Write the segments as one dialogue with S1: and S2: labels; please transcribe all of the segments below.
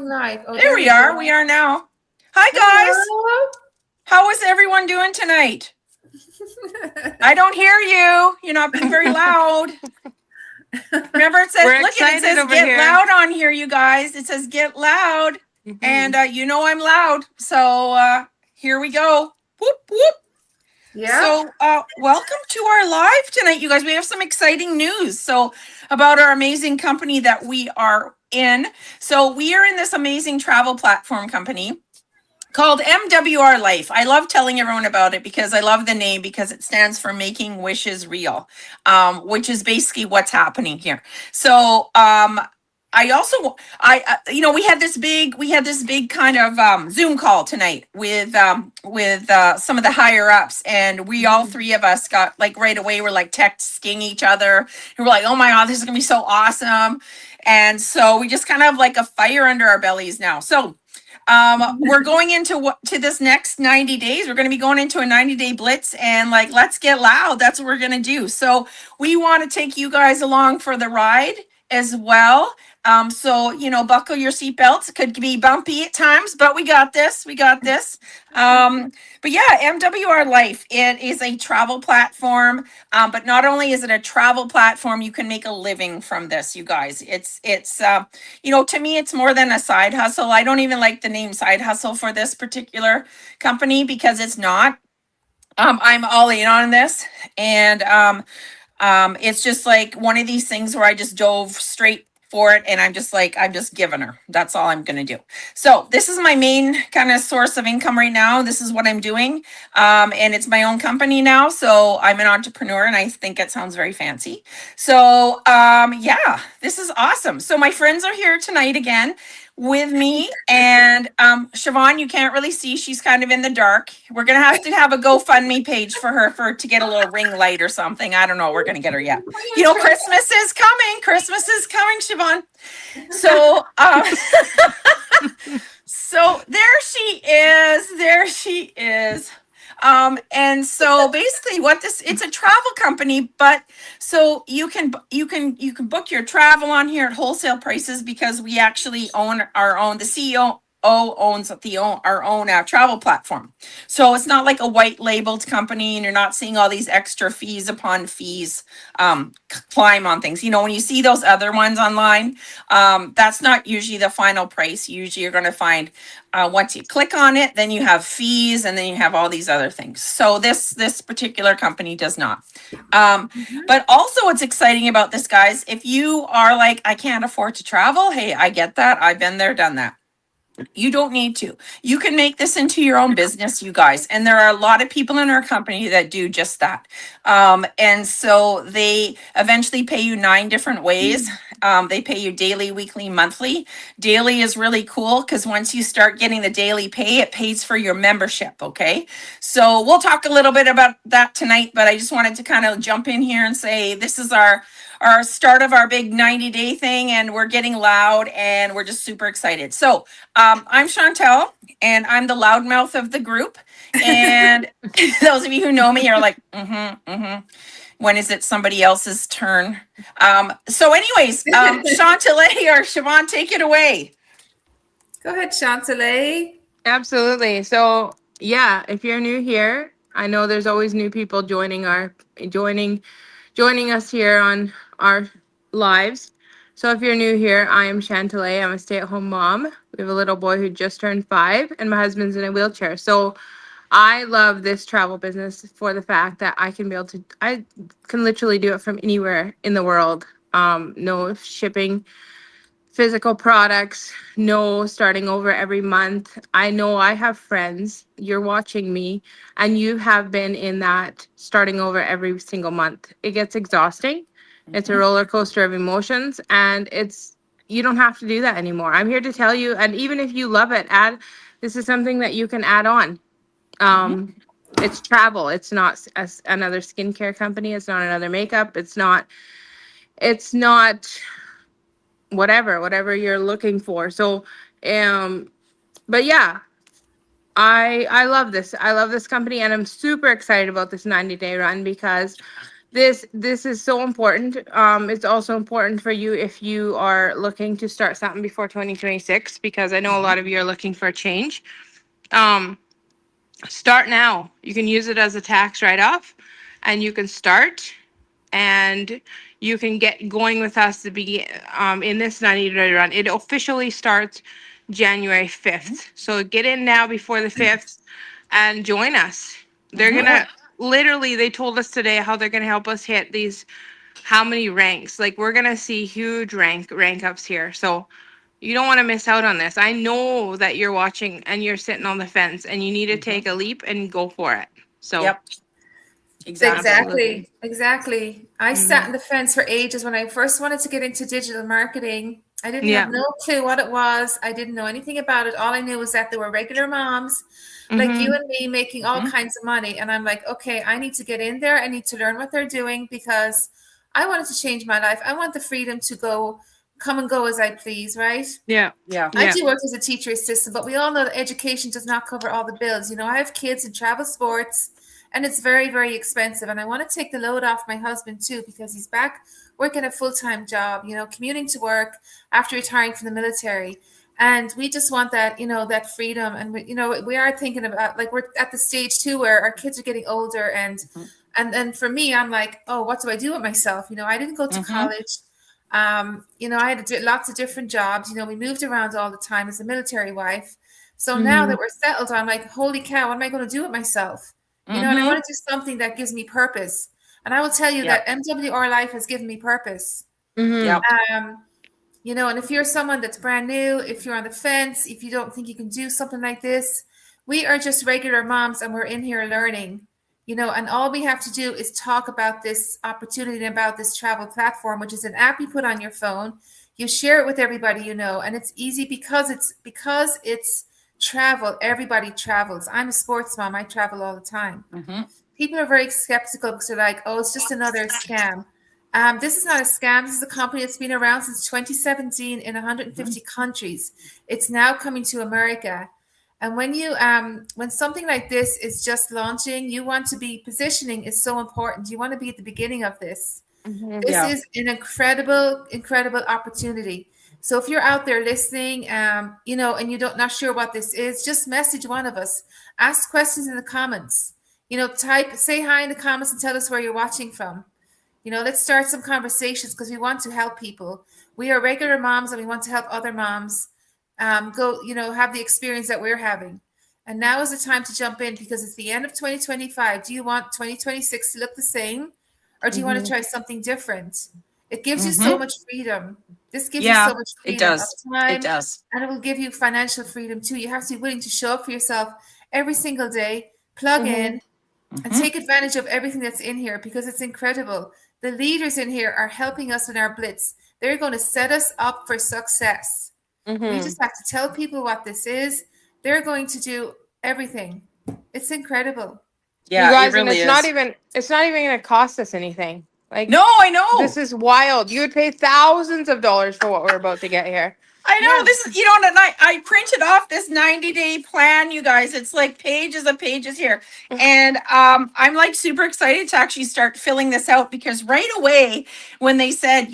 S1: live. Oh,
S2: There we are. We are now. Hi, guys. How is everyone doing tonight? I don't hear you. You're not being very loud. Remember, it says, look, it says get loud on here, you guys. It says get loud. And you know I'm loud. So here we go. Whoop, whoop.
S1: Yeah.
S2: So welcome to our live tonight, you guys. We have some exciting news. So about our amazing company that we are in. So we are in this amazing travel platform company called MWRLIFE. I love telling everyone about it because I love the name, because it stands for Making Wishes Real, which is basically what's happening here. So I also, we had this big kind of Zoom call tonight with some of the higher ups, and we all three of us got like right away, we're like texting each other, and we're like, oh my God, this is gonna be so awesome. And so we just kind of like a fire under our bellies now. So we're going into this next 90 days. We're going to be going into a 90-day blitz, and like, let's get loud. That's what we're going to do. So we want to take you guys along for the ride as well. So, buckle your seatbelts. It could be bumpy at times, but we got this. But yeah, MWRLIFE, it is a travel platform. But not only is it a travel platform, you can make a living from this, you guys. It's to me, it's more than a side hustle. I don't even like the name side hustle for this particular company because it's not. I'm all in on this, and it's just like one of these things where I just dove straight for it, and I'm just giving her. That's all I'm going to do. So this is my main kind of source of income right now. This is what I'm doing. And it's my own company now. So I'm an entrepreneur, and I think it sounds very fancy. So yeah, this is awesome. So my friends are here tonight again with me, and Siobhan, you can't really see, she's kind of in the dark. We're gonna have a GoFundMe page for her to get a little ring light or something. I don't know, we're gonna get her yet. Christmas is coming, Siobhan. So so there she is. And so basically it's a travel company, but so you can book your travel on here at wholesale prices, because we actually own our own, the CEO owns our own travel platform. So it's not like a white labeled company, and you're not seeing all these extra fees upon fees climb on things. When you see those other ones online, that's not usually the final price. Usually you're going to find once you click on it, then you have fees, and then you have all these other things. So this particular company does not. But also what's exciting about this, guys, if you are like, I can't afford to travel, hey, I get that. I've been there, done that. You don't need to. You can make this into your own business, you guys. And there are a lot of people in our company that do just that. And so they eventually pay you 9 different ways. They pay you daily, weekly, monthly. Daily is really cool because once you start getting the daily pay, it pays for your membership. Okay. So we'll talk a little bit about that tonight, but I just wanted to kind of jump in here and say, this is our start of our big 90-day thing, and we're getting loud, and we're just super excited. So I'm Chantel, and I'm the loudmouth of the group. And those of you who know me are like, when is it somebody else's turn? So anyways, Chantelay or Siobhan, take it away.
S1: Go ahead, Chantelay.
S3: Absolutely. So yeah, if you're new here, I know there's always new people joining us here on our lives. So if you're new here, I am Chantelay. I'm a stay-at-home mom. We have a little boy who just turned 5, and my husband's in a wheelchair. So I love this travel business for the fact that I can literally do it from anywhere in the world. No shipping physical products, no starting over every month. I know I have friends, you're watching me, and you have been in that starting over every single month. It gets exhausting. It's a roller coaster of emotions, and you don't have to do that anymore. I'm here to tell you, and even if you love it, this is something that you can add on. It's travel. It's not another skincare company. It's not another makeup. It's not whatever you're looking for. So, but yeah, I love this. I love this company, and I'm super excited about this 90-day run because this is so important. It's also important for you if you are looking to start something before 2026, because I know a lot of you are looking for a change. Um, Start now. You can use it as a tax write-off, and you can start, and you can get going with us to be in this 90-day run. It officially starts January 5th. So get in now before the 5th and join us. They're gonna literally, they told us today how they're gonna help us hit these, how many ranks. Like, we're gonna see huge rank ups here. So you don't want to miss out on this. I know that you're watching and you're sitting on the fence and you need to take a leap and go for it. So
S2: Yep. Exactly.
S3: Absolutely.
S1: Exactly. I sat in the fence for ages when I first wanted to get into digital marketing. I didn't
S3: Yeah.
S1: have no clue what it was. I didn't know anything about it. All I knew was that there were regular moms like you and me making all kinds of money. And I'm like, okay, I need to get in there. I need to learn what they're doing because I wanted to change my life. I want the freedom to come and go as I please, right?
S3: Yeah.
S2: Yeah.
S1: I do work as a teacher assistant, but we all know that education does not cover all the bills. You know, I have kids in travel sports, and it's very, very expensive. And I want to take the load off my husband too, because he's back working a full-time job, you know, commuting to work after retiring from the military. And we just want that, you know, that freedom. And we, you know, we are thinking about, like, we're at the stage too where our kids are getting older, and then for me, I'm like, oh, what do I do with myself? You know, I didn't go to college. You know, I had lots of different jobs. You know, we moved around all the time as a military wife. So now that we're settled, I'm like, holy cow, what am I going to do with myself? You know, and I want to do something that gives me purpose. And I will tell you that MWRLIFE has given me purpose.
S2: Yep.
S1: You know, and if you're someone that's brand new, if you're on the fence, if you don't think you can do something like this, we are just regular moms and we're in here learning, you know, and all we have to do is talk about this opportunity and about this travel platform, which is an app you put on your phone. You share it with everybody, you know, and it's easy because it's travel. Everybody travels. I'm a sports mom. I travel all the time. People are very skeptical because they're like, oh, it's just another scam. This is not a scam. This is a company that's been around since 2017 in 150 countries. It's now coming to America. And when you when something like this is just launching, you want to be positioning is so important. You want to be at the beginning of this. This is an incredible, incredible opportunity. So if you're out there listening, you know, and not sure what this is, just message one of us. Ask questions in the comments. You know, say hi in the comments and tell us where you're watching from. You know, let's start some conversations because we want to help people. We are regular moms and we want to help other moms go, you know, have the experience that we're having. And now is the time to jump in because it's the end of 2025. Do you want 2026 to look the same, or do you want to try something different? It gives you so much freedom. This gives you so much freedom of time.
S2: It does.
S1: And it will give you financial freedom too. You have to be willing to show up for yourself every single day, plug in, and take advantage of everything that's in here because it's incredible. The leaders in here are helping us in our blitz. They're going to set us up for success. We just have to tell people what this is. They're going to do everything. It's incredible.
S2: Yeah,
S3: you guys,
S2: it really
S3: and it's not even going to cost us anything. Like,
S2: No, I know.
S3: this is wild. You would pay thousands of dollars for what we're about to get here.
S2: I know this is, you know, and I printed off this 90-day plan, you guys. It's like pages of pages here. And I'm like super excited to actually start filling this out because right away when they said,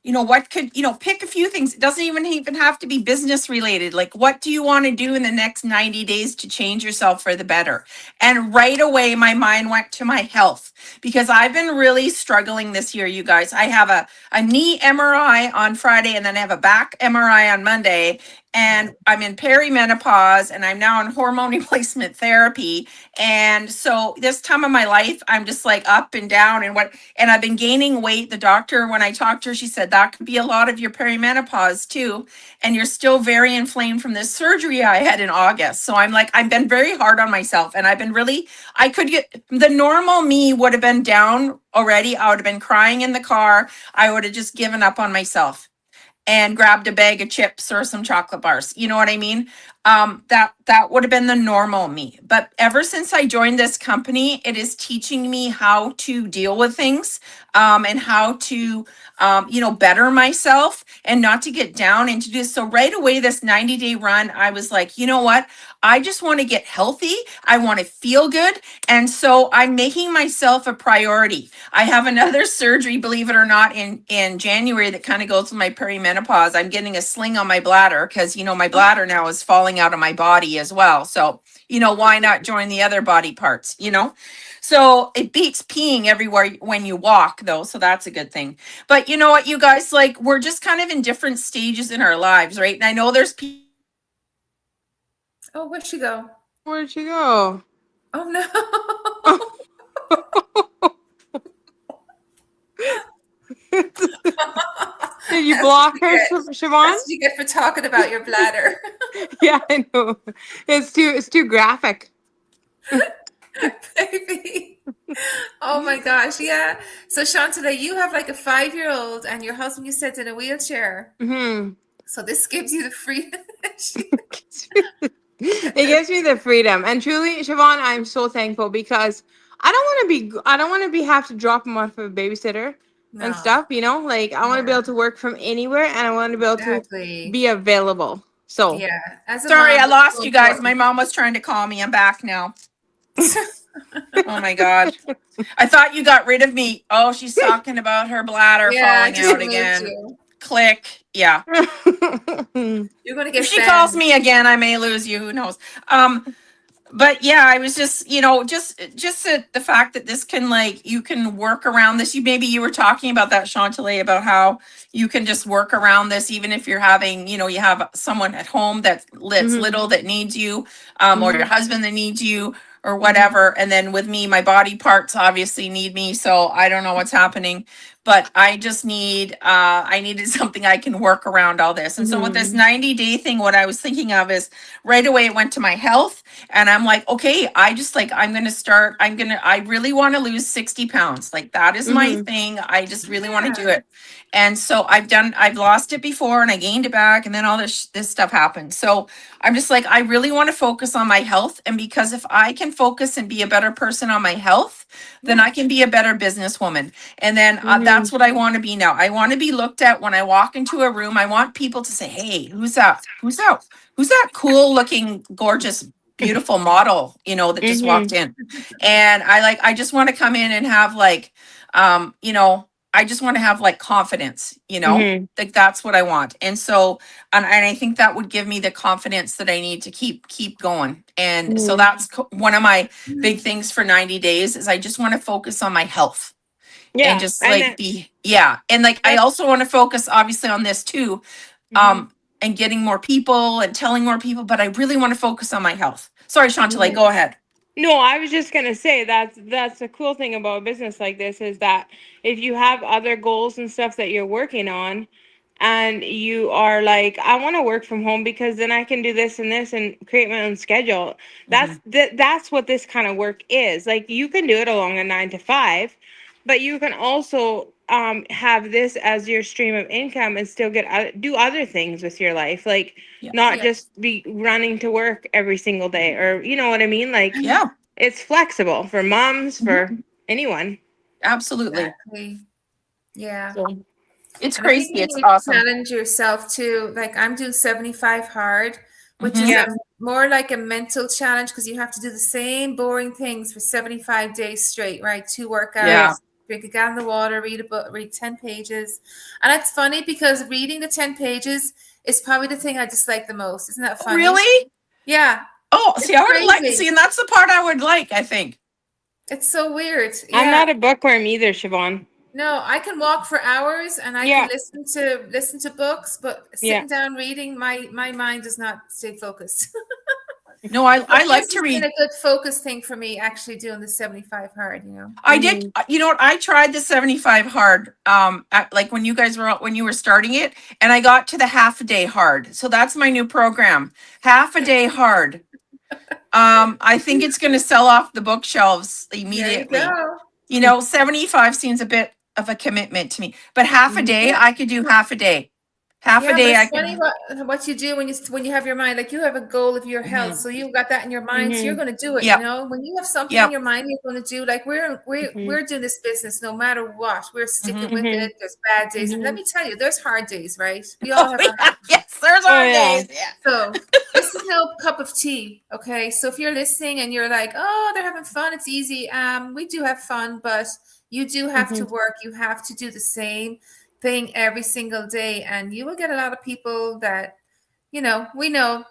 S2: what could, pick a few things. It doesn't even have to be business related. Like, what do you want to do in the next 90 days to change yourself for the better? And right away, my mind went to my health because I've been really struggling this year, you guys. I have a knee MRI on Friday and then I have a back MRI on Monday. And I'm in perimenopause and I'm now on hormone replacement therapy. And so this time of my life, I'm just like up and down and I've been gaining weight. The doctor, when I talked to her, she said that could be a lot of your perimenopause too. And you're still very inflamed from this surgery I had in August. So I'm like, I've been very hard on myself and I could get the normal me would have been down already. I would have been crying in the car. I would have just given up on myself and grabbed a bag of chips or some chocolate bars. You know what I mean? That that would have been the normal me. But ever since I joined this company, it is teaching me how to deal with things, and how to, better myself and not to get down and to do this. So right away, this 90-day run, I was like, you know what? I just want to get healthy. I want to feel good. And so I'm making myself a priority. I have another surgery, believe it or not, in January that kind of goes with my perimenopause. I'm getting a sling on my bladder because, my bladder now is falling out of my body as well. So, why not join the other body parts, So it beats peeing everywhere when you walk, though. So that's a good thing. But you know what, you guys, like, we're just kind of in different stages in our lives, right? And I know there's people.
S1: Oh, where'd she go?
S3: Where'd she go?
S1: Oh no.
S3: Did you block her, Siobhan?
S1: That's what you get for talking about your bladder.
S3: Yeah, I know. It's too graphic.
S1: Baby. Oh my gosh, yeah. So Shantala, you have like a 5-year-old and your husband, you said, in a wheelchair.
S3: Mm-hmm.
S1: So this gives you the freedom.
S3: It gives me the freedom, and truly, Siobhan, I'm so thankful because I don't want to be have to drop him off of a babysitter and
S1: No,
S3: stuff. Like I want to be
S1: Yeah.
S3: able to work from anywhere, and I want to be able to
S1: exactly.
S3: be available. So
S1: Yeah. As a
S2: Sorry,
S1: mom,
S2: I
S1: it's
S2: lost
S1: so
S2: you guys. My
S1: important.
S2: mom was trying to call me. I'm back now. Oh my God. I thought you got rid of me. Oh, she's talking about her bladder
S1: Yeah, I
S2: falling
S1: just
S2: out
S1: removed
S2: again.
S1: you.
S2: Click. Yeah.
S1: You're gonna
S2: If
S1: get
S2: she
S1: banned.
S2: calls me again, I may lose you. Who knows? But yeah, I was just, just the fact that this can, like, you can work around this. You were talking about that, Chantelet, about how you can just work around this, even if you're having, you have someone at home that's
S3: Mhm.
S2: little that needs you, or your
S3: Mhm.
S2: husband that needs you, or whatever. And then with me, my body parts obviously need me. So I don't know what's happening, but I just I needed something I can work around all this. And so with this
S3: Mhm.
S2: 90-day thing, what I was thinking of is right away it went to my health. And I'm like, okay, I really want to lose 60 pounds. Like, that is my
S3: Mhm.
S2: thing. I just really want to
S1: Yeah.
S2: do it. And so I've lost it before and I gained it back. And then all this stuff happened. So I'm just like, I really want to focus on my health. And because if I can focus and be a better person on my health, then
S1: Yeah.
S2: I can be a better businesswoman. And then
S3: Mhm.
S2: that's what I want to be now. I want to be looked at when I walk into a room. I want people to say, hey, who's that? Who's that? Who's that cool looking, gorgeous, beautiful model, that just walked in? And I just want to come in and have like, I just want to have like confidence,
S3: Mhm.
S2: like that's what I want. And so, and I think that would give me the confidence that I need to keep going. And so
S3: Mhm.
S2: that's one of my big things for 90 days is I just want to focus on my health and
S3: Yeah,
S2: just
S3: and
S2: like yeah. And like, I also want to focus obviously on this too,
S3: Mhm.
S2: and getting more people and telling more people, but I really want to focus on my health. Sorry, Chantelet,
S3: Mhm.
S2: go ahead.
S3: No, I was just gonna say that's the cool thing about a business like this is that if you have other goals and stuff that you're working on, and you are like, I want to work from home because then I can do this and this and create my own schedule. That's what this kind of work is. Like, you can do it along a 9 to 5, but you can also have this as your stream of income and still do other things with your life, like
S2: Yeah.
S3: not
S1: Yeah.
S3: just be running to work every single day, or you know what I mean? Like,
S2: Yeah,
S3: it's flexible for moms, for anyone.
S2: absolutely.
S1: Exactly. Yeah.
S3: So,
S2: It's
S1: And I think
S2: crazy.
S1: you
S2: It's
S1: need to
S2: awesome.
S1: challenge yourself too. Like, I'm doing 75 hard, which is
S2: Mhm.
S3: yeah.
S1: more like a mental challenge because you have to do the same boring things for 75 days straight, right? 2 workouts,
S2: Yeah.
S1: drink a gallon of water, read a book, read 10 pages. And it's funny because reading the 10 pages is probably the thing I dislike the most. Isn't that
S2: Oh,
S1: funny?
S2: really?
S1: Yeah,
S2: Oh,
S1: it's
S2: see, I would like,
S1: crazy.
S2: see, and that's the part I would like, I think.
S1: It's so weird.
S3: I'm
S1: Yeah.
S3: not a bookworm either, Siobhan.
S1: No, I can walk for hours and I
S3: Yeah.
S1: can listen to books, but
S3: Yeah.
S1: sitting down reading, my mind does not stay focused.
S2: No, I
S1: But
S2: like
S1: this
S2: to
S1: has been
S2: read.
S1: a good focus thing for me, actually doing the 75 hard,
S2: I did, you know what? I tried the 75 hard, like when you were starting it, and I got to the half a day hard. So that's my new program, half a day hard. I think it's going to sell off the bookshelves
S1: There you
S2: immediately.
S1: go.
S2: 75 seems a bit of a commitment to me, but half a day, I could do half a day. Half a
S1: Yeah, but
S2: day I
S1: it's funny
S2: can.
S1: what you do when you have your mind, like you have a goal of your health,
S2: Mhm.
S1: so you've got that in your mind, so you're going to do it.
S2: Yep.
S1: When you have something in
S2: Yep.
S1: your mind you're going to do, like we're doing this business no matter what. We're sticking
S2: Mhm.
S1: with it. There's bad days, and let me tell you, there's hard days, right? We all
S2: Oh
S1: have our
S2: yeah.
S1: hard days.
S2: Yes, there's
S3: Oh
S2: our
S3: yeah.
S2: days. Yeah.
S1: So this is no cup of tea, okay? So if you're listening and you're like, oh, they're having fun, it's easy. We do have fun, but you do have to work. You have to do the same thing every single day, and you will get a lot of people that, we know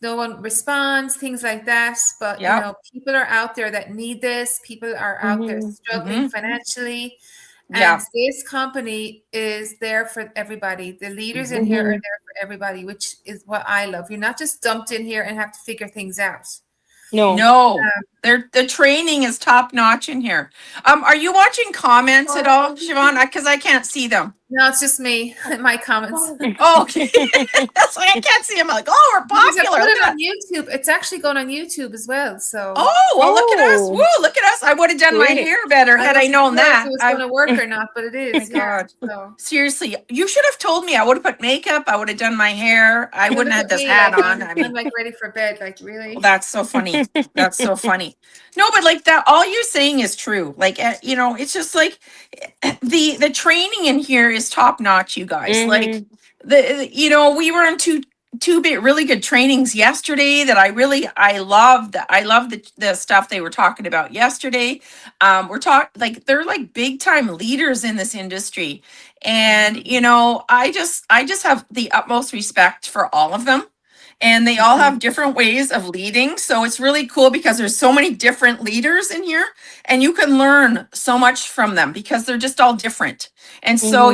S1: no one responds, things like that. But
S2: Yep.
S1: people are out there that need this. People are out there struggling
S2: Mhm.
S1: financially. And
S2: Yeah.
S1: this company is there for everybody. The leaders in here are there for everybody, which is what I love. You're not just dumped in here and have to figure things out.
S3: No.
S2: No, the training is top notch in here. Are you watching comments at all, Siobhan? Because I can't see them.
S1: No, it's just me and my comments.
S2: Oh, okay. That's why I can't see them. I'm like, oh, we're
S1: Because I
S2: popular.
S1: put
S2: Look
S1: it
S2: at
S1: on YouTube. It's actually going on YouTube as well. So
S2: Oh, well, look at us.
S3: Oh.
S2: Woo, look at us. I would have done my
S3: Great.
S2: hair better had I
S1: wasn't
S2: known
S1: sure if
S2: that.
S1: it was
S2: I,
S1: going to work or not, but it
S2: my
S1: is. Yeah.
S2: God.
S1: So
S2: Seriously, you should have told me. I would have put makeup. I would have done my hair. I
S1: look
S2: wouldn't
S1: at
S2: have this
S1: me,
S2: hat
S1: like
S2: on. I mean,
S1: I'm like ready for bed. Like
S2: well,
S1: really.
S2: that's so funny. That's so funny. No, but like that, all you're saying is true. Like, it's just like the training in here is top notch, you guys. Like we were on really good trainings yesterday that I loved. I love the stuff they were talking about yesterday. We're talking like they're like big time leaders in this industry, and I just have the utmost respect for all of them, and they all have different ways of leading. So it's really cool because there's so many different leaders in here, and you can learn so much from them because they're just all different. And so,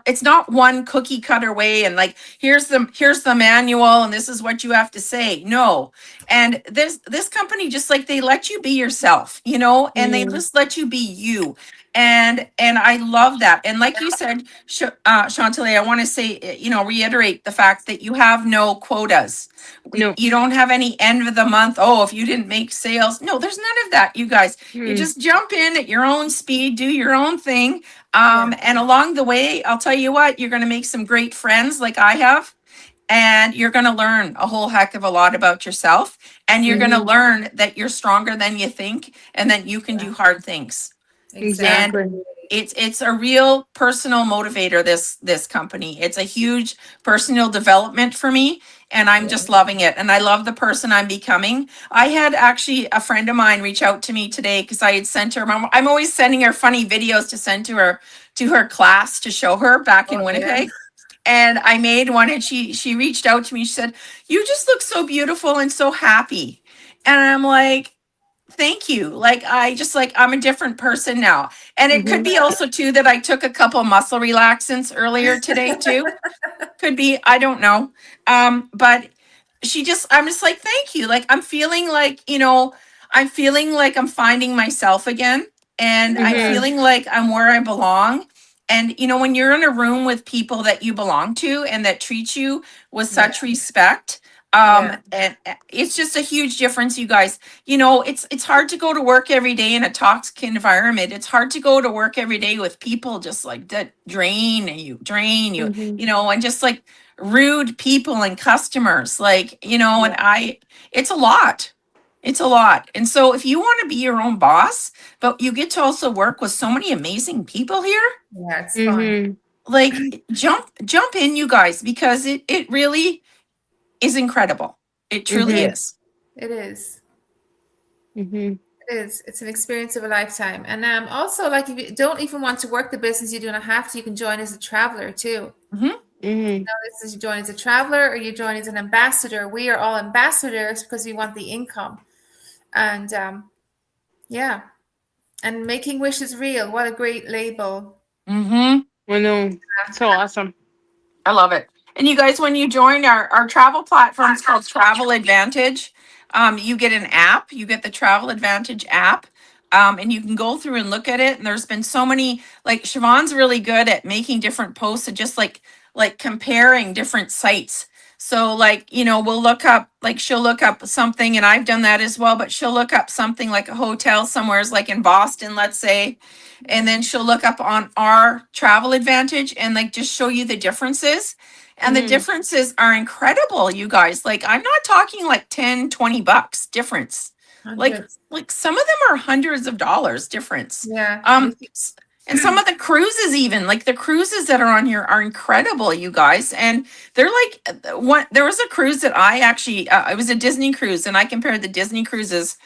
S2: it's not one cookie cutter way and like here's the manual and this is what you have to say. No. And this company, just like, they let you be yourself, and they just let you be you. And I love that. And like you said, Chantilly, I want to say, reiterate the fact that you have no quotas.
S3: No.
S2: You don't have any end of the month. Oh, if you didn't make sales. No, there's none of that, you guys. You just jump in at your own speed, do your own thing. And along the way, I'll tell you what, you're going to make some great friends like I have. And you're going to learn a whole heck of a lot about yourself. And you're going to learn that you're stronger than you think and that you can do hard things.
S1: Exactly.
S2: And it's a real personal motivator, this company. It's a huge personal development for me, and I'm just loving it. And I love the person I'm becoming. I had actually a friend of mine reach out to me today because I had sent her, I'm always sending her funny videos to send to her class to show her back in Winnipeg. And I made one, and she reached out to me. She said, "You just look so beautiful and so happy." And I'm like, thank you. Like, I'm a different person now. And it could be also too that I took a couple muscle relaxants earlier today too. Could be, I don't know. But I'm just like, thank you. Like, I'm feeling like, I'm finding myself again. And I'm feeling like I'm where I belong. And, when you're in a room with people that you belong to and that treat you with such respect, and it's just a huge difference, you guys. It's hard to go to work every day in a toxic environment. It's hard to go to work every day with people just like that drain you, and just like rude people and customers, like, it's a lot. It's a lot. And so if you want to be your own boss, but you get to also work with so many amazing people here,
S1: Yeah, it's fun.
S2: like, jump in, you guys, because it really is incredible. It truly is.
S1: It is. It is. It's an experience of a lifetime. And also, like, if you don't even want to work the business, you do not have to. You can join as a traveler too. This is you join as a traveler or you join as an ambassador. We are all ambassadors because we want the income. And and making wishes real. What a great label.
S3: I know. So awesome.
S2: I love it. And you guys, when you join our travel platform, it's called Travel Advantage. You get an app. You get the Travel Advantage app. And you can go through and look at it. And there's been so many, like, Siobhan's really good at making different posts and just like comparing different sites. So like, we'll look up, like she'll look up something, and I've done that as well, but she'll look up something like a hotel somewhere, like in Boston, let's say, and then she'll look up on our Travel Advantage and like just show you the differences. And the
S3: Mhm.
S2: differences are incredible, you guys. Like I'm not talking like 10, $20 difference. Like
S1: Hundreds.
S2: like some of them are hundreds of dollars difference.
S1: Yeah.
S2: And some of the cruises, even like the cruises that are on here are incredible, you guys. And they're like there was a cruise that I actually it was a Disney cruise, and I compared the Disney cruises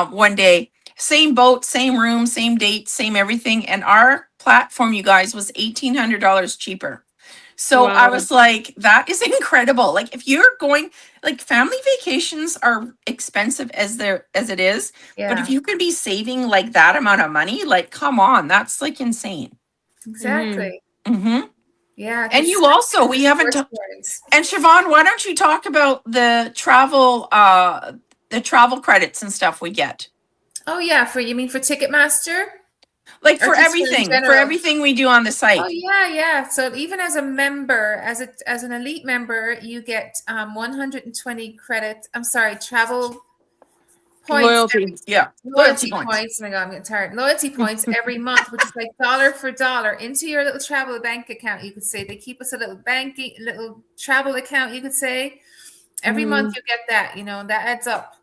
S2: one day. Same boat, same room, same date, same everything, and our platform, you guys, was $1,800 cheaper. So I
S3: Wow.
S2: was like, that is incredible. Like if you're going, like family vacations are expensive as it is, but if
S1: Yeah.
S2: you could be saving like that amount of money, like come on, that's like insane.
S1: Exactly.
S2: Mm-hmm.
S1: Yeah.
S2: And
S1: This
S2: you also, we haven't,
S1: experience.
S2: and Siobhan, why don't you talk about the travel credits and stuff we get?
S1: Oh yeah, you mean for Ticketmaster?
S2: Like
S1: Or
S2: for
S1: just in general?
S2: everything we do on the
S1: Oh
S2: site.
S1: yeah, yeah. So even as a member, as an elite member, you get 120 credit. I'm sorry, travel points.
S3: Loyalty.
S2: Yeah.
S1: Loyalty points. Oh my God, I'm getting tired. Loyalty points every month, which is like dollar for dollar into your little travel bank account. You could say they keep us a little travel account. You could say every month
S3: Mhm.
S1: you get that. That adds up.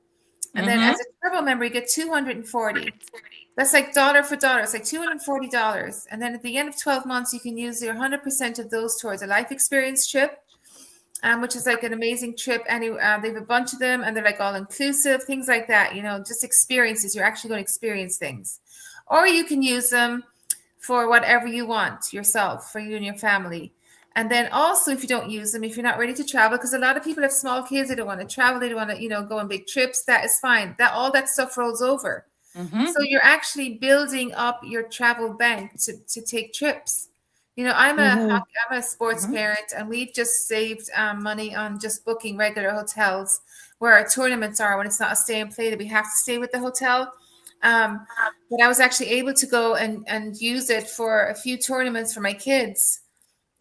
S1: And then
S2: Mm-hmm.
S1: as a travel member, you get 240. That's like dollar for dollar. It's like $240. And then at the end of 12 months, you can use your 100% of those towards a life experience trip, which is like an amazing trip. And they have a bunch of them, and they're like all inclusive, things like that. Just experiences. You're actually going to experience things. Or you can use them for whatever you want yourself, for you and your family. And then also, if you don't use them, if you're not ready to travel, because a lot of people have small kids, they don't want to travel, they don't want to, go on big trips. That is fine. All that stuff rolls over.
S2: Mm-hmm.
S1: So you're actually building up your travel bank to take trips. I'm
S3: Mhm.
S1: a sports
S2: Mhm.
S1: parent, and we've just saved money on just booking regular hotels where our tournaments are. When it's not a stay and play, that we have to stay with the hotel. But I was actually able to go and use it for a few tournaments for my kids,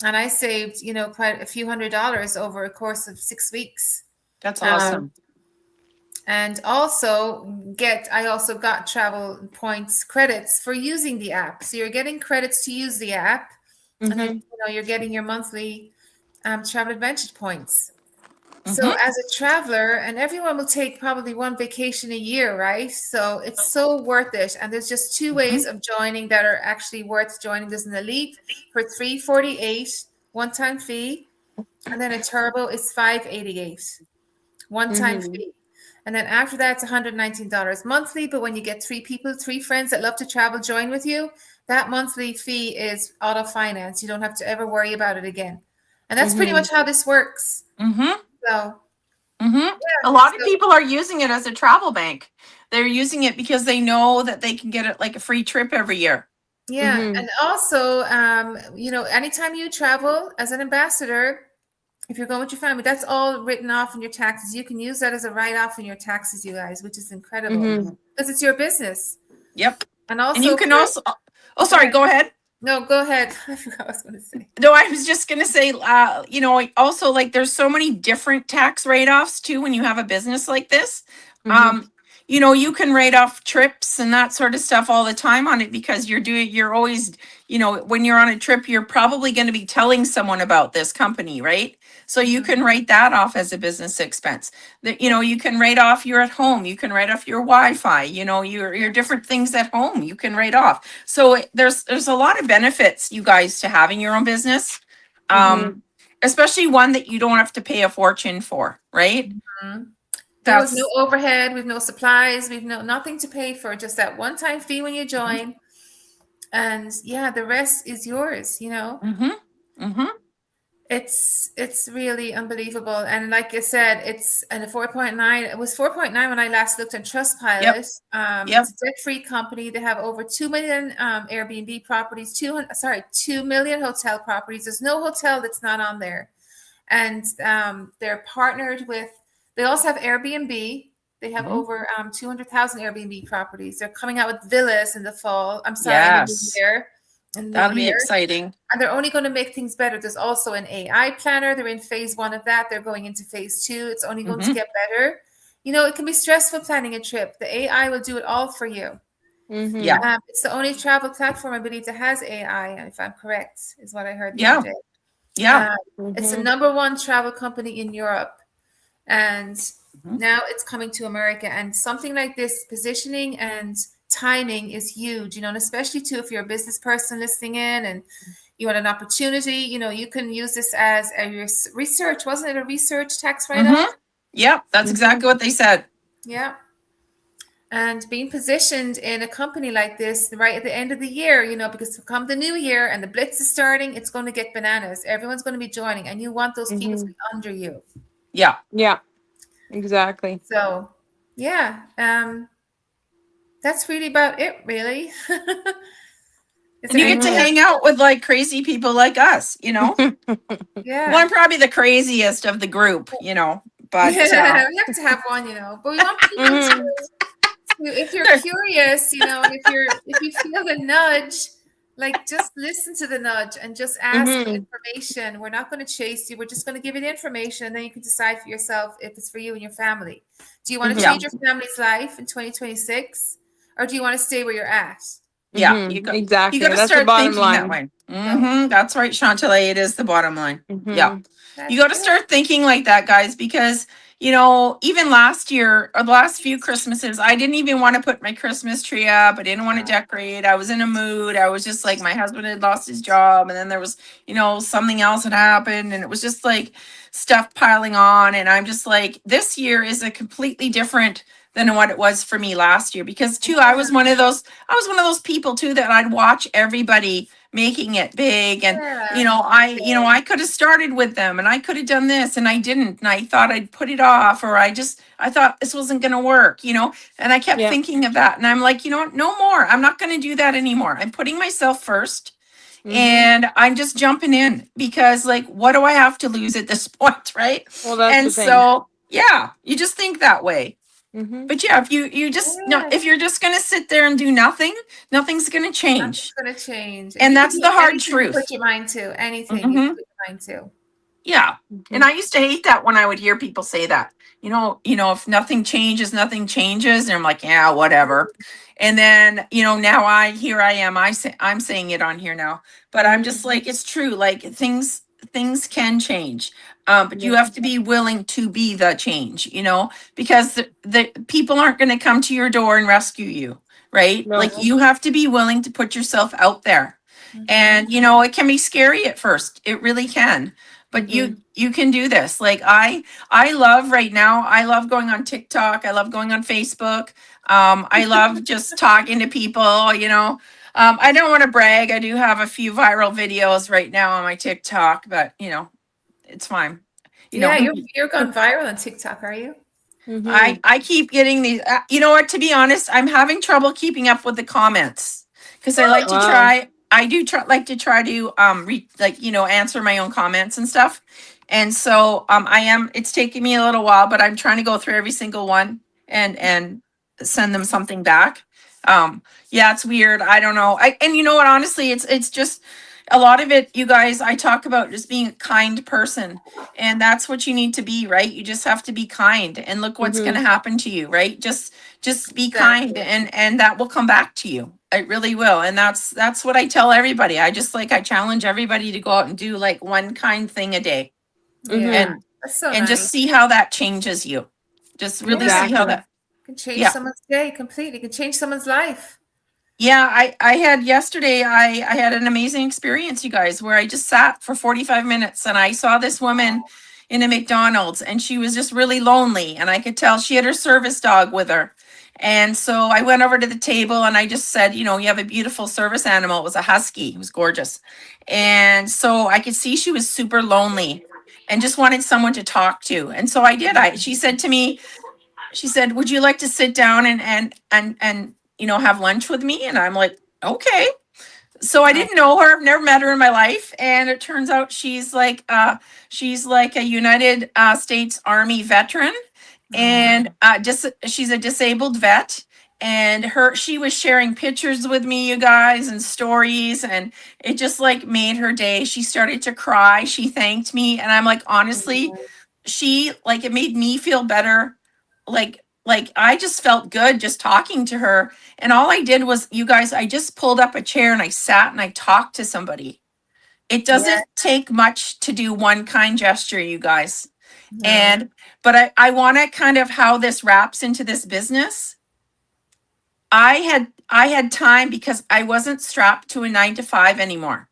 S1: and I saved quite a few $100s over a course of 6 weeks.
S2: That's
S1: Um,
S2: awesome.
S1: and also I also got travel points credits for using the app. So you're getting credits to use the app, and then
S3: Mhm.
S1: you're getting your monthly travel advantage points. So
S2: Mm-hmm.
S1: as a traveler, and everyone will take probably one vacation a year, right? So it's so worth it. And there's just two ways of joining that are actually worth joining. There's an elite for $348 one-time fee, and then a turbo is $588 one-time
S3: Mhm.
S1: fee. And then after that, it's $119 monthly. But when you get three friends that love to travel join with you, that monthly fee is auto finance. You don't have to ever worry about it again. And that's pretty
S3: Mhm.
S1: much how this works.
S2: Mm-hmm.
S1: So
S2: Mm-hmm.
S1: yeah,
S2: A lot of
S1: so
S2: people are using it as a travel bank. They're using it because they know that they can get it like a free trip every year.
S1: yeah.
S3: Mhm.
S1: And also, anytime you travel as an ambassador, if you're going with your family, that's all written off in your taxes. You can use that as a write-off in your taxes, you guys, which is incredible
S3: Mhm.
S1: because it's your business.
S2: Yep.
S1: And
S2: And you
S1: also
S2: can also, oh,
S1: go
S2: sorry,
S1: ahead.
S2: go ahead.
S1: No, go ahead. I forgot what I was going to say.
S2: No, I was just gonna say, also like there's so many different tax write-offs too when you have a business like this.
S3: Mhm.
S2: You can write off trips and that sort of stuff all the time on it because you're always, when you're on a trip, you're probably going to be telling someone about this company, right? So you can write that off as a business expense. That, you can write off you're at home, you can write off your Wi-Fi, your different things at home, you can write off. So there's a lot of benefits, you guys, to having your own business.
S3: Mhm.
S2: Especially one that you don't have to pay a fortune for, right?
S1: Mhm. Yeah, with no
S2: That's
S1: overhead, with no supplies, with nothing to pay for, just that one-time fee when you
S2: Mhm.
S1: join. And yeah, the rest is yours.
S2: Mhm. Mhm.
S1: It's really unbelievable. And like I said, it's a 4.9. It was 4.9 when I last looked at
S2: Yep.
S1: Trustpilot.
S2: Yep.
S1: It's a debt-free company. They have over 2 million Airbnb properties, 2 million hotel properties. There's no hotel that's not on there. And they're partnered with, they also have Airbnb. They have
S2: Mhm.
S1: over 200,000 Airbnb properties. They're coming out with villas in the fall. I'm sorry, in the new
S2: Yes.
S1: year. in the
S2: That'll be
S1: year.
S2: exciting.
S1: And they're only going to make things better. There's also an AI planner. They're in phase 1 of that. They're going into phase 2. It's only going to get better. You know, it can be stressful planning a trip. The AI will do it all for you.
S2: Yeah.
S1: It's the only travel platform, I believe, that has AI, if I'm correct, is what I heard the
S2: Yeah.
S1: other day.
S2: Yeah.
S1: It's the number 1 travel company in Europe. And now it's coming to America. And something like this, positioning and timing is huge, you know, and especially too, if you're a business person listening in and you want an opportunity, you know, you can use this as a research. Wasn't it a research tax write-off?
S2: Yep. That's exactly what they said.
S1: Yeah. And being positioned in a company like this right at the end of the year, you know, because come the new year and the Blitz is starting, it's going to get bananas. Everyone's going to be joining, and you want those people to be under you.
S2: Yeah.
S3: Yeah. Exactly.
S1: So, yeah, that's really about it, really.
S2: And you get to hang out with like crazy people like us, you know?
S1: Yeah.
S2: Well, I'm probably the craziest of the group, you know, but
S1: Yeah, we have to have one, you know. But we want people to, if you're curious, you know, and if you feel the nudge, like just listen to the nudge and just ask for information. We're not going to chase you. We're just going to give you the information, and then you can decide for yourself if it's for you and your family. Do you want to change your family's life in 2026, or do you want to stay where you're at?
S2: Yeah,
S3: exactly.
S2: You got to
S3: That's
S2: start
S3: the bottom
S2: thinking
S3: line.
S2: that way. That's right, Chantalay. It is the bottom line. Yeah, you got to start thinking like that, guys, because you know, even last year or the last few Christmases, I didn't even want to put my Christmas tree up. I didn't want to decorate. I was in a mood. I was just like, my husband had lost his job, and then there was, you know, something else had happened, and it was just like stuff piling on. And I'm just like, this year is a completely different than what it was for me last year, because too, I was one of those people too that I'd watch everybody making it big, and I could have started with them, and I could have done this, and I didn't, and I thought I'd put it off, or I thought this wasn't going to work, you know, and I kept thinking of that, and I'm like, you know what, no more. I'm not going to do that anymore. I'm putting myself first. And I'm just jumping in, because like, what do I have to lose at this point, right?
S3: Well, that's
S2: and
S3: the thing.
S2: so yeah, you just think that way. But yeah, if you just if you're just gonna sit there and do nothing, nothing's gonna change.
S1: Nothing's gonna change.
S2: And that's the hard
S1: Anything
S2: truth.
S1: Put your mind to anything. You can put your mind to.
S2: Yeah. And I used to hate that when I would hear people say that. You know, if nothing changes, nothing changes. And I'm like, yeah, whatever. And then, you know, now I am. I'm saying it on here now. But I'm just like, it's true. Like things can change. But you have to be willing to be the change, you know, because the people aren't going to come to your door and rescue you, right?
S3: No.
S2: Like you have to be willing to put yourself out there. And, you know, it can be scary at first. It really can. But you can do this. Like I love right now, I love going on TikTok. I love going on Facebook. I love just talking to people, you know. I don't want to brag. I do have a few viral videos right now on my TikTok, but you know, it's fine. You know,
S1: you're gone viral on TikTok, are you?
S2: I keep getting these. You know what? To be honest, I'm having trouble keeping up with the comments, because I like to try. I do like to try to answer my own comments and stuff. And so it's taking me a little while, but I'm trying to go through every single one and send them something back. Yeah, it's weird. I don't know. And you know what, honestly, it's just a lot of it, you guys, I talk about just being a kind person, and that's what you need to be, right? You just have to be kind, and look what's going to happen to you, right? Just be kind, and that will come back to you. It really will. And that's what I tell everybody. I challenge everybody to go out and do like one kind thing a day.
S1: Yeah. That's so nice.
S2: Just see how that changes you. Just really see how that
S1: can change someone's day completely. Can change someone's life.
S2: Yeah, I had yesterday, I had an amazing experience, you guys, where I just sat for 45 minutes and I saw this woman in a McDonald's, and she was just really lonely, and I could tell she had her service dog with her. And so I went over to the table and I just said, you know, you have a beautiful service animal. It was a husky. It was gorgeous. And so I could see she was super lonely and just wanted someone to talk to. And so I did. She said to me, would you like to sit down and you know, have lunch with me? And I'm like, okay. So I didn't know her. I've never met her in my life. And it turns out she's like a United States Army veteran. And she's a disabled vet. and she was sharing pictures with me, you guys, and stories, and it just like made her day. She started to cry. She thanked me, and I'm like, honestly, it made me feel better. Like I just felt good just talking to her. And all I did was, you guys, I just pulled up a chair and I sat and I talked to somebody. It doesn't take much to do one kind gesture, you guys.
S1: No.
S2: And but I want to kind of how this wraps into this business. I had time because I wasn't strapped to a 9 to 5 anymore.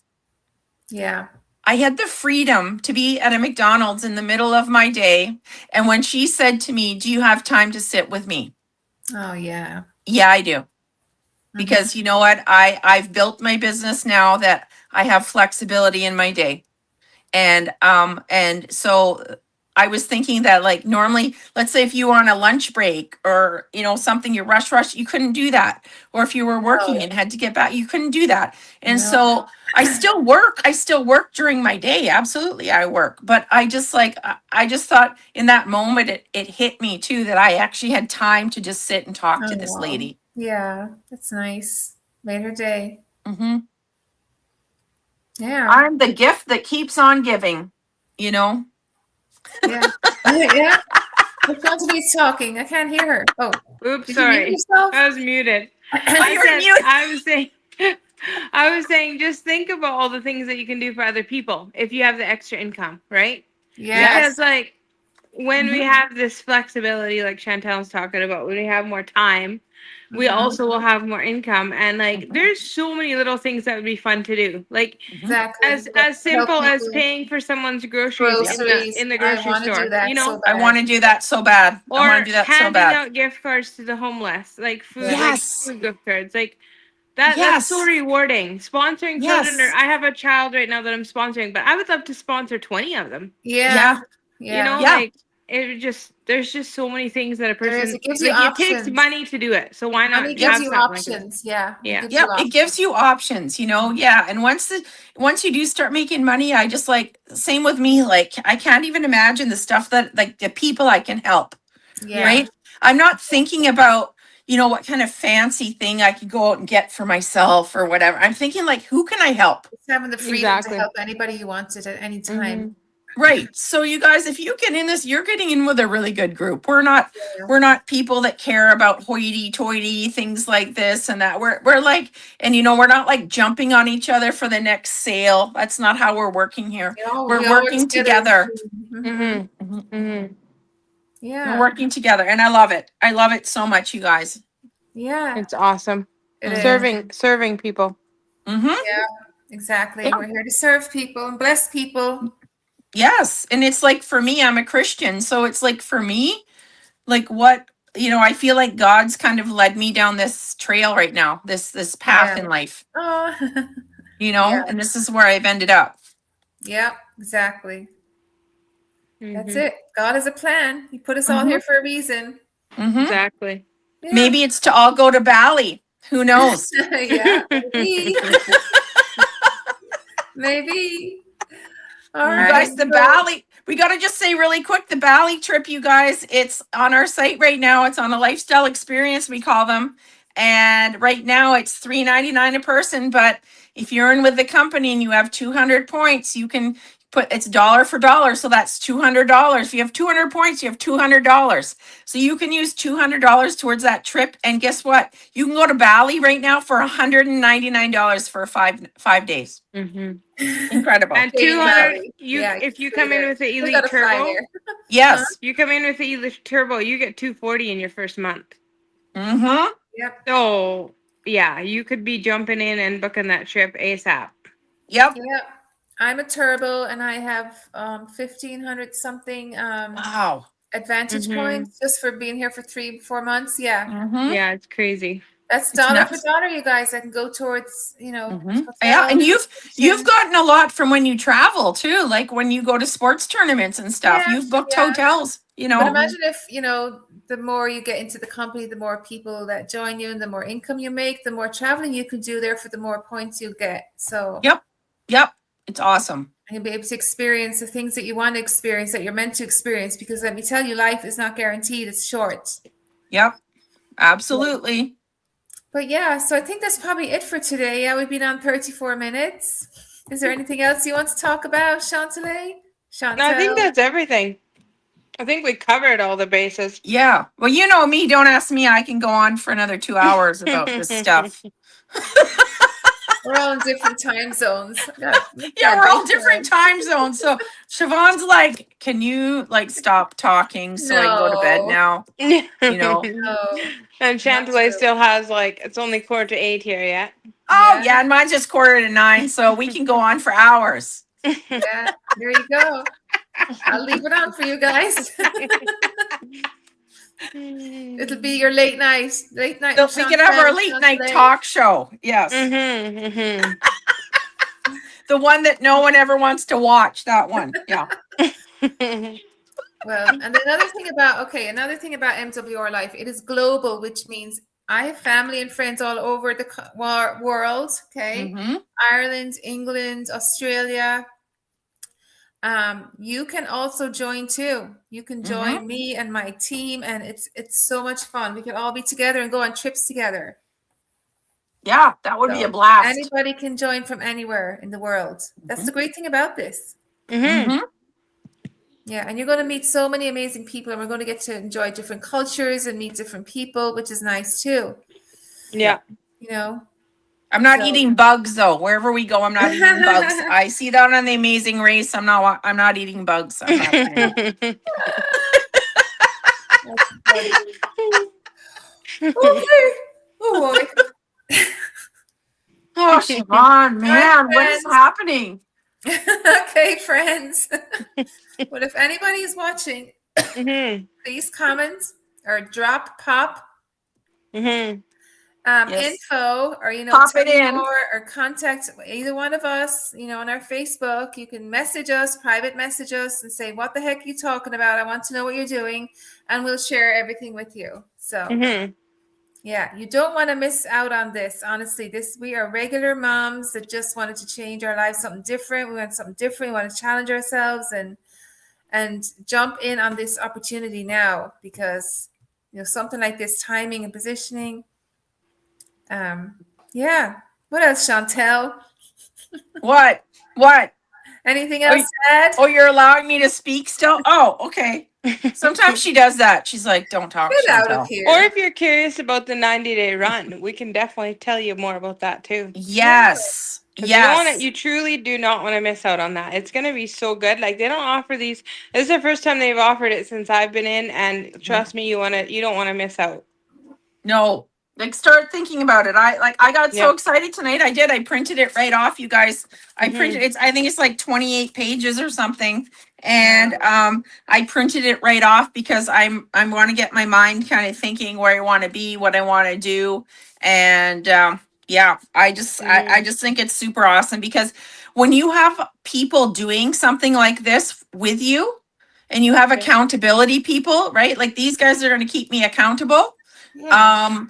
S1: Yeah.
S2: I had the freedom to be at a McDonald's in the middle of my day. And when she said to me, "Do you have time to sit with me?"
S1: Oh, yeah.
S2: Yeah, I do. Because you know what? I've built my business now that I have flexibility in my day. And so I was thinking that, like, normally, let's say if you were on a lunch break or, something, you rush, you couldn't do that. Or if you were working and had to get back, you couldn't do that. And
S1: No.
S2: so I still work during my day. Absolutely, I work. But I just thought in that moment, it hit me too, that I actually had time to just sit and talk to this
S1: wow.
S2: lady.
S1: Yeah, that's nice. Made her day.
S2: Hmm.
S1: Yeah.
S2: I'm the gift that keeps on giving,
S1: Yeah. Yeah. Chantally's talking. I can't hear her. Oh,
S3: Oops,
S1: did you mute
S3: sorry.
S1: yourself?
S3: I was muted.
S2: Oh, you're muted.
S3: I was saying, just think about all the things that you can do for other people if you have the extra income, right?
S1: Yes.
S3: Because like when we have this flexibility, like Chantel's talking about, when we have more time, we also will have more income. And like there's so many little things that would be fun to do. Like
S1: Exactly.
S3: as simple
S1: Help
S3: as
S1: people.
S3: paying for someone's groceries
S1: Groceries.
S3: in the
S1: I
S3: grocery
S1: want to
S3: store.
S1: do that
S3: You know,
S1: so
S2: I
S1: bad.
S2: want to do that so bad. I
S3: or
S2: want to do that so
S3: handing
S2: bad.
S3: out gift cards to the homeless, like food,
S2: Yes.
S3: like food gift cards, like that's so
S2: Yes.
S3: rewarding. Sponsoring children, or
S2: Yes.
S3: I have a child right now that I'm sponsoring, but I would love to sponsor 20 of them.
S1: Yeah.
S3: You know,
S2: Yeah.
S3: like there's just so many things that a
S1: There is.
S3: person,
S1: It gives you
S3: like, it takes
S1: options.
S3: money to do it, so why not
S1: Money gives
S3: have
S1: you
S3: something like that?
S1: options. Yeah.
S3: Yeah.
S1: It gives
S2: Yeah,
S1: you
S2: it gives you options, yeah. And once you do start making money, I just like, same with me, like I can't even imagine the stuff that, like, the people I can help,
S1: Yeah.
S2: right? I'm not thinking about, what kind of fancy thing I could go out and get for myself or whatever. I'm thinking, like, who can I help?
S1: It's having the freedom
S3: Exactly.
S1: to help anybody you want it at any time.
S2: Right. So you guys, if you get in this, you're getting in with a really good group. We're not people that care about hoity-toity things like this and that. We're like, and we're not like jumping on each other for the next sale. That's not how we're working here. We're working together.
S1: Yeah.
S2: We're working together, and I love it. I love it so much, you guys.
S1: Yeah.
S3: It's awesome.
S1: It is.
S3: Serving people.
S2: Mm-hmm.
S1: Yeah. Exactly.
S2: Yeah.
S1: We're here to serve people and bless people.
S2: Yes. And it's like, for me, I'm a Christian. So it's like, for me, like, what, I feel like God's kind of led me down this trail right now, this path in life,
S1: Oh.
S2: and this is where I've ended up.
S1: Yeah, exactly. That's
S3: Mhm.
S1: it. God has a plan. He put us all here for a reason.
S2: Mm-hmm.
S3: Exactly.
S1: Yeah.
S2: Maybe it's to all go to Bali. Who knows?
S1: Yeah. Maybe. Maybe. All
S2: You
S1: right.
S2: guys, the Bali, we got to just say really quick, the Bali trip, you guys, it's on our site right now. It's on a lifestyle experience, we call them. And right now it's $3.99 a person. But if you're in with the company and you have 200 points, you can it's dollar for dollar. So that's $200. If you have 200 points, you have $200. So you can use $200 towards that trip. And guess what? You can go to Bali right now for $199 for 5 days. Incredible.
S3: And
S1: Stay in
S3: 200,
S1: Bali.
S3: if you
S1: stay
S3: come in
S1: there.
S3: with the
S1: We
S3: Elite
S1: gotta fly
S3: Turbo,
S1: there.
S2: Yes.
S3: you come in with the Elite Turbo, you get 240 in your first month.
S2: Mm-hmm.
S1: Yep.
S3: So yeah, you could be jumping in and booking that trip ASAP.
S2: Yep.
S1: Yep. I'm a turbo and I have 1,500 something
S2: Wow.
S1: advantage points just for being here for 3-4 months. Yeah.
S2: Mm-hmm.
S3: Yeah, it's crazy.
S1: That's
S2: It's
S1: dollar for
S2: nuts.
S1: dollar, you guys. I can go towards,
S2: Yeah,
S1: hotel,
S2: and you've
S1: kitchen.
S2: gotten a lot from when you travel too, like when you go to sports tournaments and stuff.
S1: Yeah,
S2: You've booked
S1: yeah.
S2: hotels,
S1: But imagine if, the more you get into the company, the more people that join you and the more income you make, the more traveling you can do there for the more points you get. So
S2: Yep. It's awesome.
S1: you'll be able to experience the things that you want to experience, that you're meant to experience, because let me tell you, life is not guaranteed. It's short.
S2: Yep. Absolutely.
S1: But yeah, so I think that's probably it for today. Yeah, we've been on 34 minutes. Is there anything else you want to talk about, Chantelet?
S3: No, I think
S1: Chantel?
S3: that's everything. I think we covered all the bases.
S2: Yeah. Well, you know me. Don't ask me. I can go on for another 2 hours about this stuff.
S1: We're all in different time zones.
S2: Yeah, we're all different time zones. So Siobhan's like, can you like stop talking so I can go to bed
S1: No.
S2: now? You know.
S1: No.
S3: And Chantelet still has like, it's only 7:45 here yet.
S2: Oh
S1: Yeah.
S2: yeah, and mine's just 8:45, so we can go on for hours.
S1: Yeah, there you go. I'll leave it on for you guys. It'll be your late night. Late night.
S2: So
S1: with
S2: we can have our
S1: Chantel,
S2: late night
S1: Chantelet.
S2: talk show. Yes. The one that no one ever wants to watch, that one. Yeah.
S1: Well, and another thing about MWR Life, it is global, which means I have family and friends all over the world. Okay,
S2: Mhm.
S1: Ireland, England, Australia. You can also join too. You can join me and my team, and it's so much fun. We can all be together and go on trips together.
S2: Yeah, that would be a
S1: So
S2: blast.
S1: anybody can join from anywhere in the world. That's the great thing about this.
S2: Mhm.
S1: Yeah, and you're going to meet so many amazing people, and we're going to get to enjoy different cultures and meet different people, which is nice too.
S3: Yeah.
S1: You know,
S2: I'm not
S1: So-
S2: eating bugs though. Wherever we go, I'm not eating bugs. I see that on The Amazing Race. I'm not eating bugs. I'm not doing it.
S1: okay. Oh boy.
S2: Oh, Siobhan, man, what is
S1: friends.
S2: happening?
S1: Okay, friends. But if anybody is watching, please comment or pop
S2: Yes.
S1: info, or
S2: Pop
S1: tell
S2: it
S1: me
S2: in.
S1: more, or contact either one of us, on our Facebook. You can message us, private message us, and say, what the heck are you talking about? I want to know what you're doing, and we'll share everything with you. So yeah, you don't want to miss out on this. Honestly, we are regular moms that just wanted to change our lives, something different. We want something different. We want to challenge ourselves and jump in on this opportunity now, because something like this, timing and positioning. Yeah. What else, Chantel?
S2: What?
S1: Anything else to add?
S2: Oh, you're allowing me to speak still? Oh, okay. Sometimes she does that. She's like, don't talk,
S1: Get out
S2: Chantel.
S1: of here.
S3: Or if you're curious about the 90-day run, we can definitely tell you more about that too.
S2: Yes.
S3: 'Cause
S2: Yes.
S3: you truly do not want to miss out on that. It's going to be so good. Like, they don't offer these. This is the first time they've offered it since I've been in, and trust me, you don't want to miss out.
S2: No. Like, start thinking about it. I got so
S3: Yep.
S2: excited tonight. I printed it right off, you guys. I printed it. I think it's like 28 pages or something. And I printed it right off because I want to get my mind kind of thinking where I want to be, what I want to do. And yeah, I just think it's super awesome, because when you have people doing something like this with you, and you have accountability people, right? Like, these guys are going to keep me accountable.
S1: Yeah.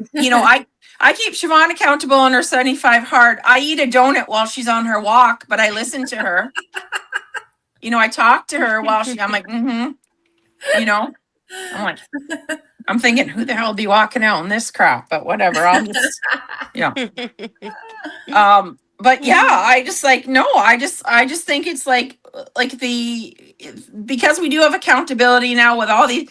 S2: I keep Siobhan accountable on her 75 hard. I eat a donut while she's on her walk, but I listen to her. I talk to her while I'm like, I'm like, I'm thinking, who the hell will be walking out in this crap? But whatever, I'll just, yeah. But yeah, I just like, no, I just think it's like because we do have accountability now with all these,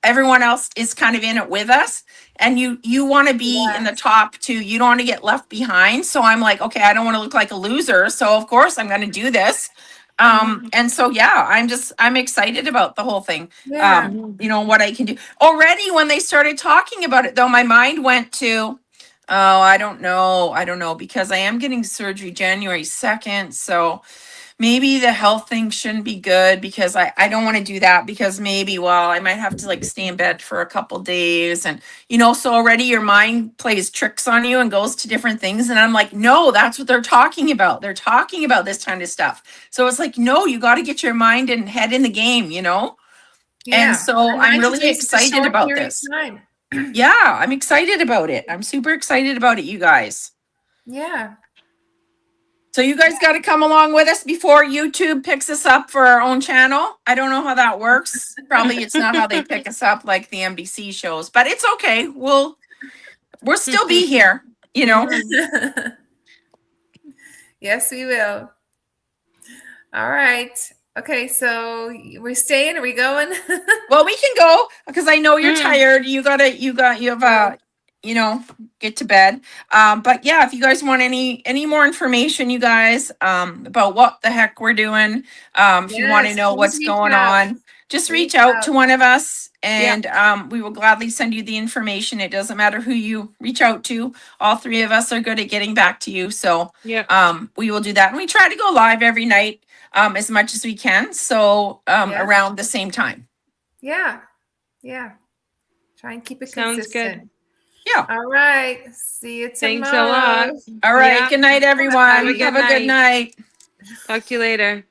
S2: everyone else is kind of in it with us, and you want to be in the top too. You don't want to get left behind. So I'm like, okay, I don't want to look like a loser. So of course I'm going to do this. And so, yeah, I'm excited about the whole thing.
S1: Yeah.
S2: What I can do already. When they started talking about it though, my mind went to, oh, I don't know, because I am getting surgery January 2nd. So maybe the health thing shouldn't be good, because I don't want to do that, because maybe, I might have to like stay in bed for a couple days. And, so already your mind plays tricks on you and goes to different things. And I'm like, no, that's what they're talking about. They're talking about this kind of stuff. So it's like, no, you got to get your mind and head in the game,
S1: Yeah.
S2: And so I'm
S1: 90
S2: really
S1: days is a
S2: excited
S1: short
S2: about
S1: period of
S2: this.
S1: time.
S2: Yeah, I'm excited about it. I'm super excited about it, you guys.
S1: Yeah.
S2: So you guys got to come along with us before YouTube picks us up for our own channel. I don't know how that works. Probably it's not how they pick us up like the NBC shows, but it's okay. we'll still be here, you know.
S1: Yes, we will. All right. Okay, so we're staying. Are we going?
S2: Well, we can go because I know you're
S3: Mm.
S2: tired. You have you know, get to bed. But yeah, if you guys want any more information, you guys, about what the heck we're doing, if you want to
S1: Yes,
S2: know
S1: please
S2: what's
S1: reach
S2: going
S1: out.
S2: on, just
S1: Reach
S2: reach out
S1: out.
S2: to one of us and we will gladly send you the information. It doesn't matter who you reach out to. All three of us are good at getting back to you. So
S3: Yeah.
S2: we will do that. And we try to go live every night as much as we can. So
S1: Yeah.
S2: around the same time.
S1: Yeah. Yeah. Try and keep it
S3: Sounds
S1: consistent.
S3: good.
S2: Yeah.
S1: All right. See you tomorrow.
S3: Thanks a lot.
S2: All right.
S3: Yeah.
S2: Good night, everyone.
S3: Have a good
S2: Have a good night.
S3: Talk to you later.